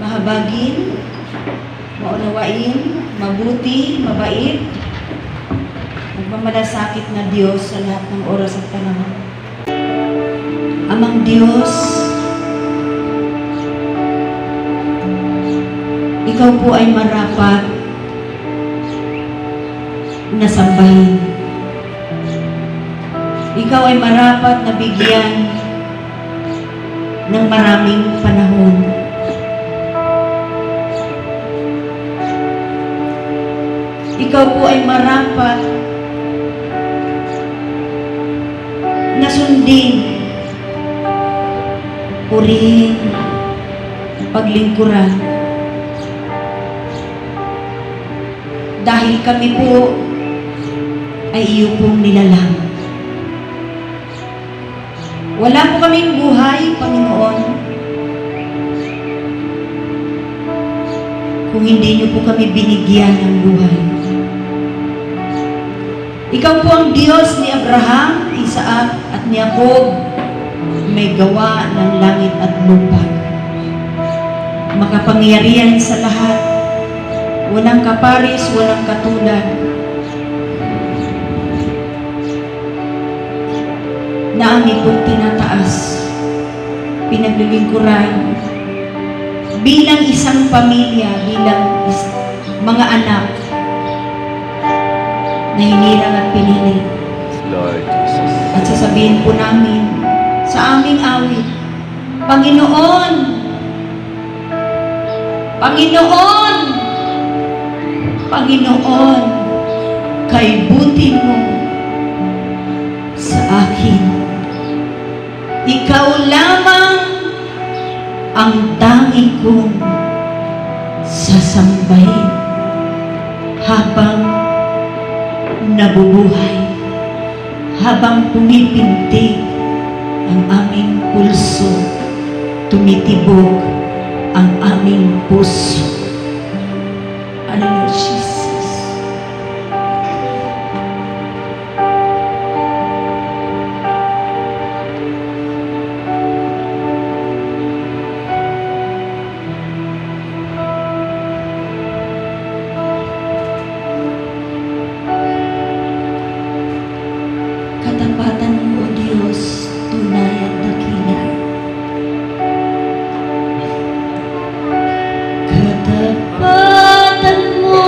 mahabagin, maunawain, mabuti, mabait, nagmamalasakit na Diyos sa lahat ng oras at panahon. Amang Diyos, Ikaw po ay marapat na sambahin. Ikaw ay marapat na bigyan ng maraming panahon. Ikaw po ay marapat na sundin, purihin, paglingkuran. Dahil kami po ay iyo pong nilalang. Wala po kaming buhay, Panginoon, kung hindi niyo po kami binigyan ng buhay. Ikaw po ang Diyos ni Abraham, Isaac, at ni Jacob, may gawa ng langit at lupa. Makapangyarihan sa lahat, walang kaparis, walang katulad, na ang pong tinataas, pinaglilingkuran, bilang isang pamilya, bilang mga anak, na hinirang at pinili. Lord Jesus. At sasabihin po namin sa aming awit, Panginoon, Panginoon, Panginoon, kay buti mo sa akin. Ikaw lamang ang tanging kong sasambahin habang nabubuhay, habang pumipintig ang aming pulso, tumitibok ang aming puso. Hallelujah, Jesus. Katapatan mo, O Diyos, tunay at dakila. Katapatan mo,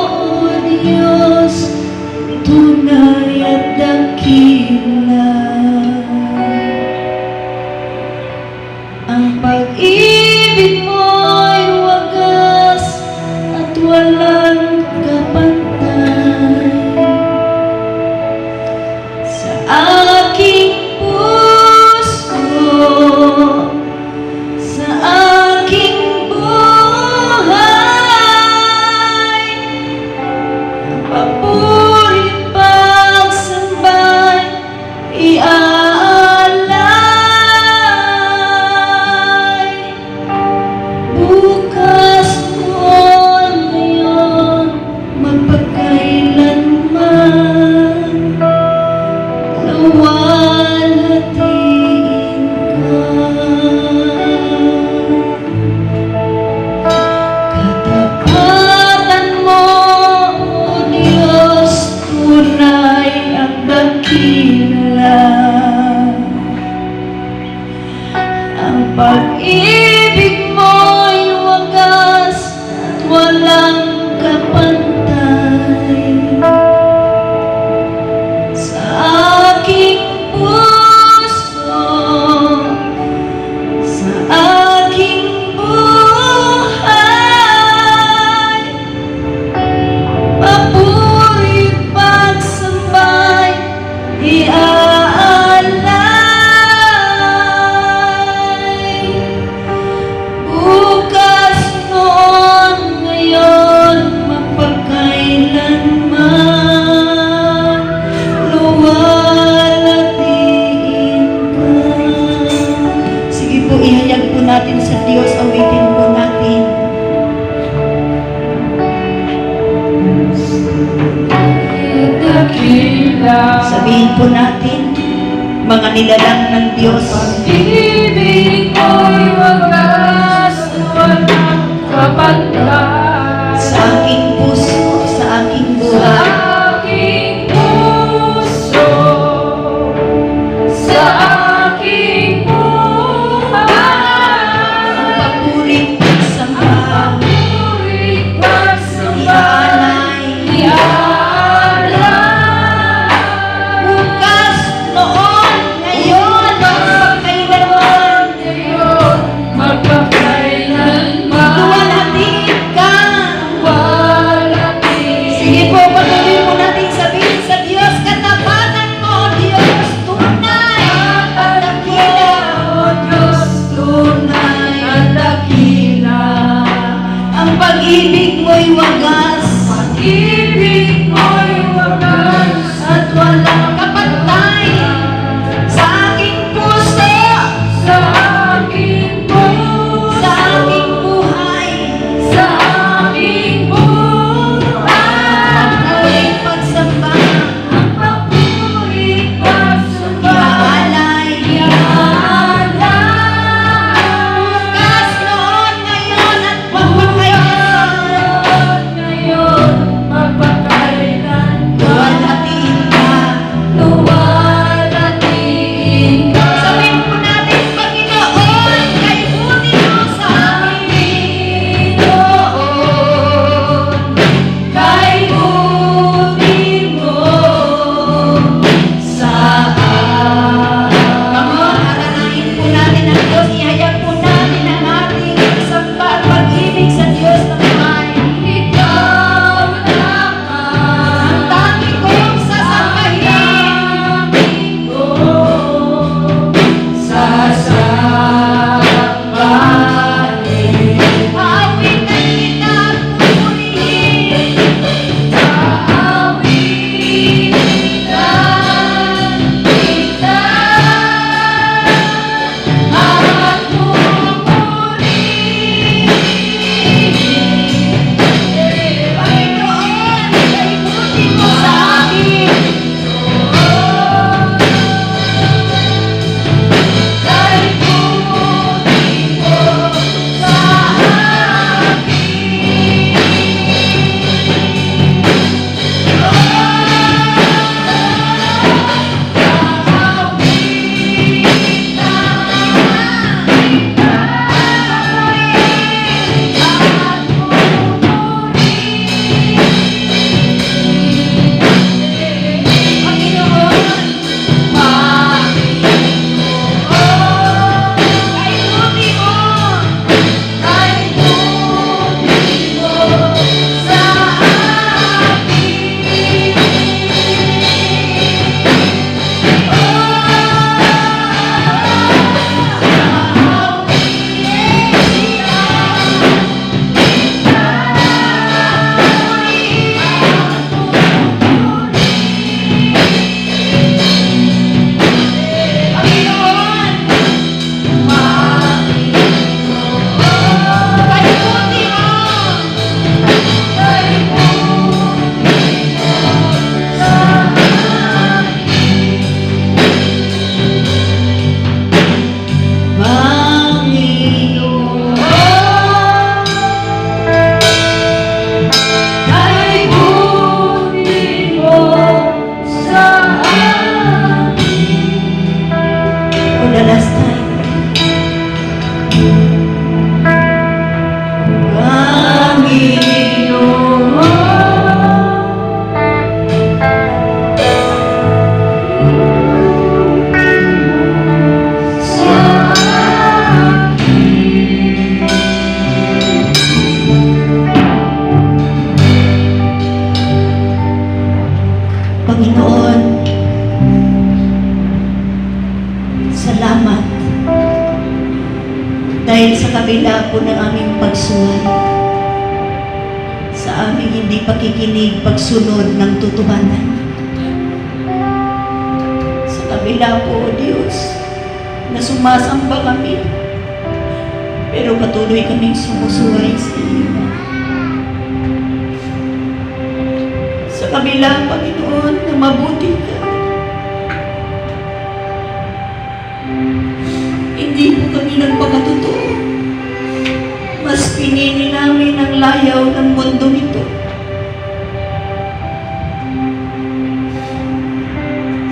O Diyos, tunay at dakila. Ang pag-ibig mo'y wagas at walang kapantay. Sa aking puso, sa aking buhay, papuri pagsambay, iaalay. Bukas noon ngayon, magpagkailanman, luwalhatiin ka. Katapatan mo, O Diyos, tunay ang dakila. Ang pag-ibig mo'y wagas at walang kapantay. Sa aking puso, sa aking buhay, papuri pagsambay, iaalay. Bukas noon ngayon, mapagkailanman, luwalhatiin ka. Sige po, ihayag po natin sa Diyos, awitin po natin. Sabihin po natin, mga nilalang ng Diyos, Pag-ibig mo'y wagas at walang wagas, Pag-ibig mo'y wagas at walang kapantay sa aking puso, sa aking puso, sa aking buhay. sa aking buhay. Muling pagsamba, Ang papurit pagsamba, iaalay, bukas, noon, ngayon, at magpakailan. ngayon, magpakailan ka. Luwalhatiin ka. Luwalhatiin ka. Sabihin po natin, Panginoon, kay buti mo sa amin. Panginoon, kay buti mo sa Come on, alalahin po natin ang Diyos. Ihayag po natin ang ating pagsamba at pag-ibig sa Diyos ng buhay. ikaw lang Ang dami kong sasambahin. Sasambahin, Aawitan kita at pupurihin. aawitan kita at pupurihin. Panginoon, kay buti mo sa akin. Kay buti mo sa Panginoon, kay buti mo. Kay buti mo sa Panginoon, kay buti mo. Panginoon, Kay buti mo sa for the last time. Panginoon, salamat dahil sa kabila po ng aming pagsuway, sa aming hindi pakikinig pagsunod ng tutuhanan. Sa kabila po, O Diyos, na sumasamba kami, pero patuloy kaming sumusuway sa iyo. Sa kabila, Panginoon, na mabuti ka, hindi po kami nagpakatotoo. Mas pinili namin ang layaw ng mundo nito.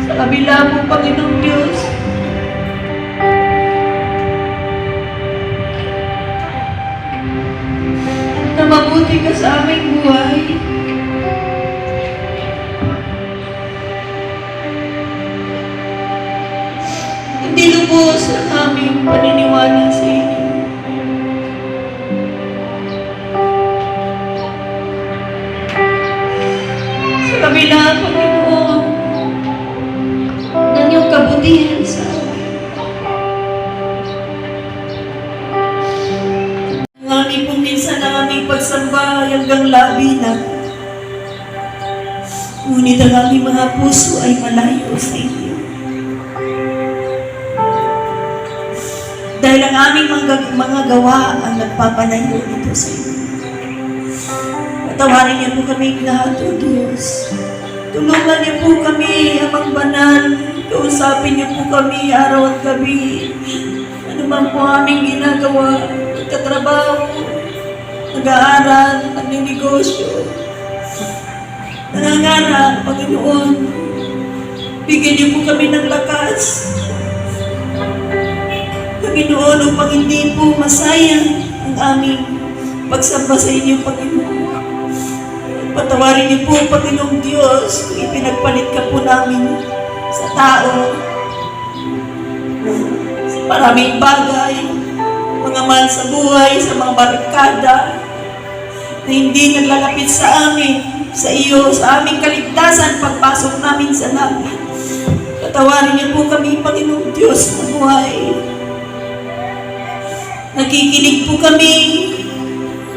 Sa kabila po, Panginoong Diyos, na mabuti ka sa aming buhay. Hindi lubos ang aming paniniwala sa inyo. Sa kabila, Panginoon, ng iyong kabutihan sa amin. Ang aming pong minsan ang aming pagsamba hanggang labi na. Ngunit ang aming mga puso ay malayo sa inyo. Dahil ang aming mga gawa ang nagpapalayo dito sa inyo. Patawarin niyo po kami lahat, O Diyos. Tulungan niyo po kami, Amang Banal. Kausapin niyo po kami araw at gabi. Ano man po aming ginagawa, nagtatrabaho, nag-aaral, nagninegosyo, nangangarap, Panginoon. Bigyan niyo po kami ng lakas, Panginoon, upang hindi po masayang ang aming pagsamba sa inyo, Panginoon. Patawarin niyo po, Panginoong Diyos, kung ipinagpalit ka po namin sa tao, sa maraming bagay, mga mahal sa buhay, sa mga barkada, na hindi naglalapit sa amin, sa iyo, sa aming kaligtasan, pagpasok namin sa langit. Patawarin niyo po kami, Panginoong Diyos, na buhay. Nakikinig po kami.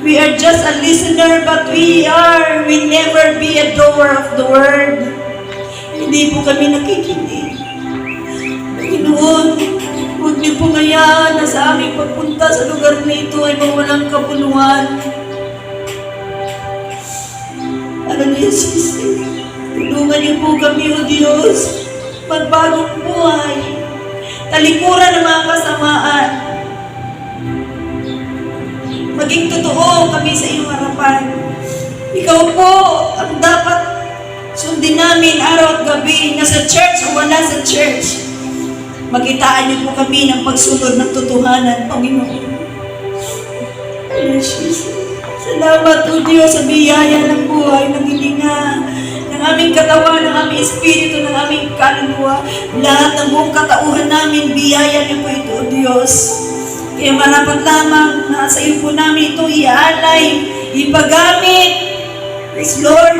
We are just a listener, but we will never be a doer of the word. Hindi po kami nakikinig. Panginoon, huwag niyo po ngayaan na sa aming pagpunta sa lugar na ito ay mawalang kabuluhan. Ano niyo, Sisi? Tulungan niyo po kami, O Diyos, magbagong buhay. Talikuran ng mga kasamaan. Maging totoo kami sa iyong harapan. Ikaw po ang dapat sundin namin araw at gabi, nasa church o wala sa church. Magitaan niyo po kami ng pagsunod ng totohanan, Panginoon. Salamat, O Diyos, sa biyaya ng buhay, ng hilinga, ng aming katawan, ng aming espiritu, ng aming kaluluwa. Lahat ng buong katauhan namin, biyaya niyo po ito, O Diyos. Kaya marapat lamang na sa iyo po namin ito iaalay, ipagamit. Praise Lord.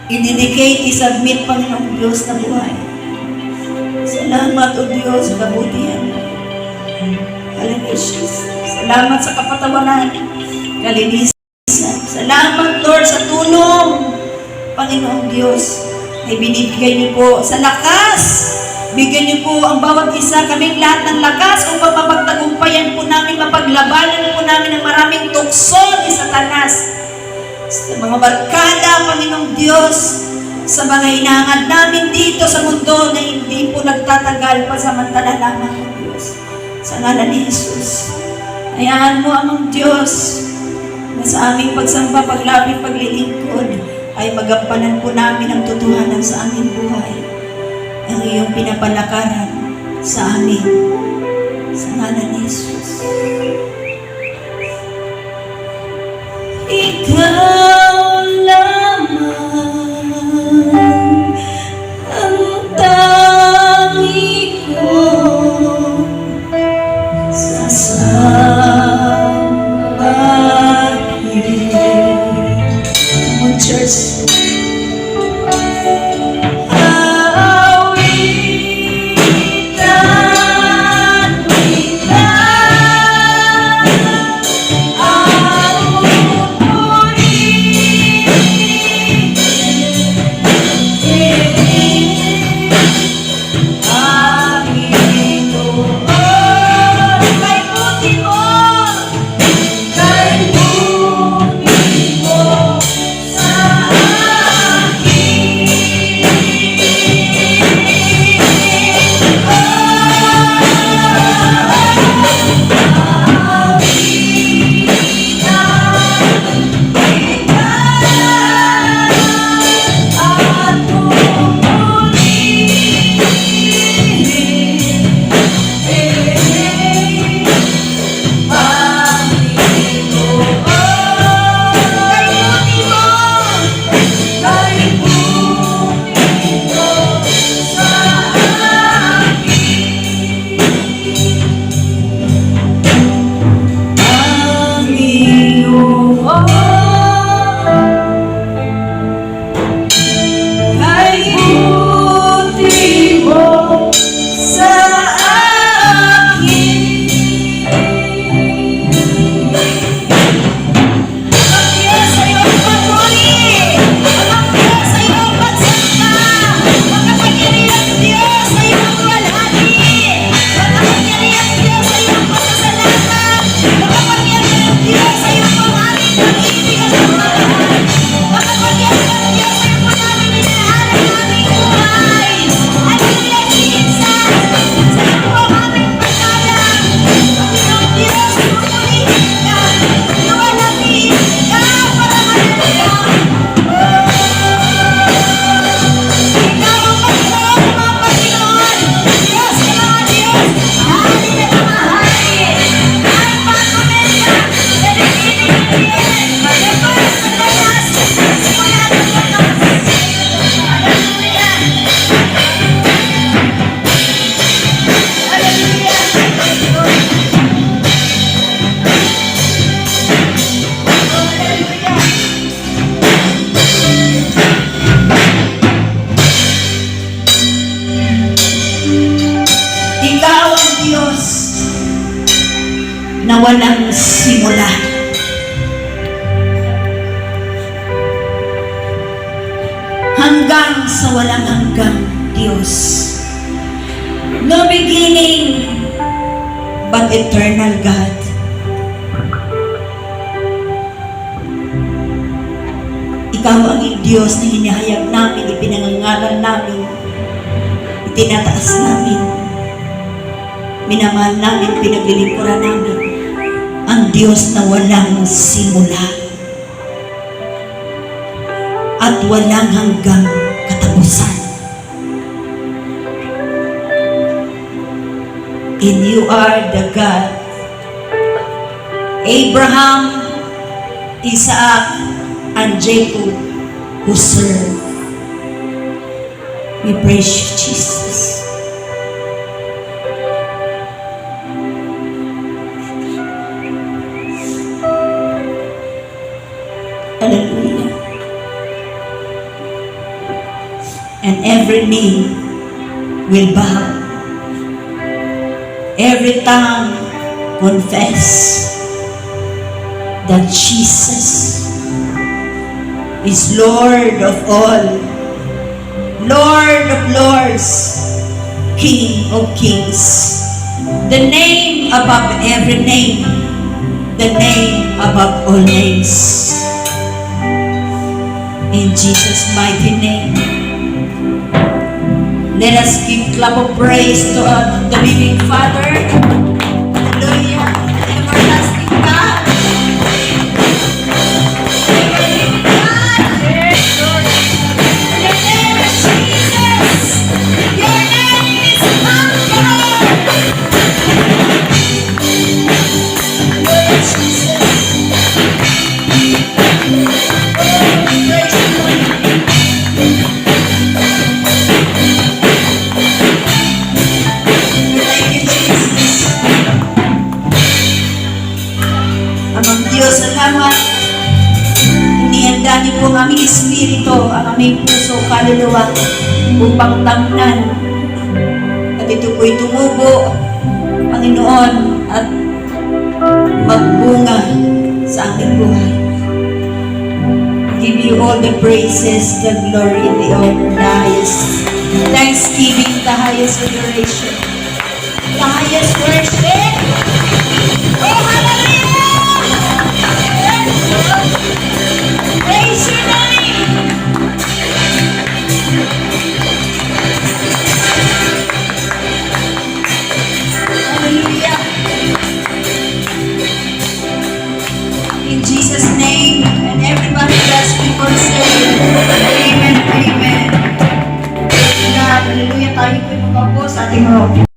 I-dedicate, i-submit, Panginoong Diyos na buhay. Salamat, O Diyos, sa kabutihan mo. Hallelujah. Salamat sa kapatawaran, kalinisan. Salamat, Lord, sa tulong, Panginoong Diyos, na binibigay niyo po sa lakas. Bigyan niyo po ang bawat isa, kaming lahat ng lakas upang mapagtagumpayan po namin, mapaglabanan po namin ang maraming tukso ni Satanas. Sa mga barkada, Panginoong Diyos, sa mga hinahangad namin dito sa mundo na hindi po nagtatagal, pasamantala lamang, O Diyos. Sa ngalan ni Jesus, hayaan mo, Amang Diyos, na sa aming pagsamba, paglapit, paglilingkod, ay magampanan po namin ang totohanan sa aming buhay. Ang iyong pinapalakaran sa amin. Sa ngalan ni Jesus. Ikaw lamang ang tangi ko sa sambahin. Come on, church. Panginoon, may puti mo na walang simula. Hanggang sa walang hanggang, Diyos. No beginning, but eternal God. Ikaw ang Diyos na hinahayag namin, ipinangangalan namin, itinataas namin, minamahal namin, pinaglilingkuran namin, ang Diyos na walang simula at walang hanggang katapusan. And you are the God Abraham, Isaac, and Jacob who serve. We praise you, Jesus. Hallelujah. And every knee will bow. Every tongue confess that Jesus is Lord of all, Lord of lords, King of kings. The name above every name, the name above all names. In Jesus' mighty name, let us give clap of praise to the living Father. Hallelujah. Everlasting God. Everlasting God. Yes, Lord. Your name is Jesus. Your name is Conqueror. Lord Jesus. Oh, praise the Lord. Thank you, Jesus. Amang Diyos, salamat. Inihanda niyo po ang aming espiritu, ang aming puso, kaluluwa, upang tamnan. At ito po'y tumubo, Panginoon, at magbunga sa aming buhay. Give you all the praises, the glory, the honor, the highest thanksgiving, the highest adoration, the highest worship. Oh, hallelujah! Yes, Lord. Praise your name. Hallelujah. In Jesus' name, and everybody bless people say, Amen, Amen. God, hallelujah, tayo po'y magpapos sa ating rock.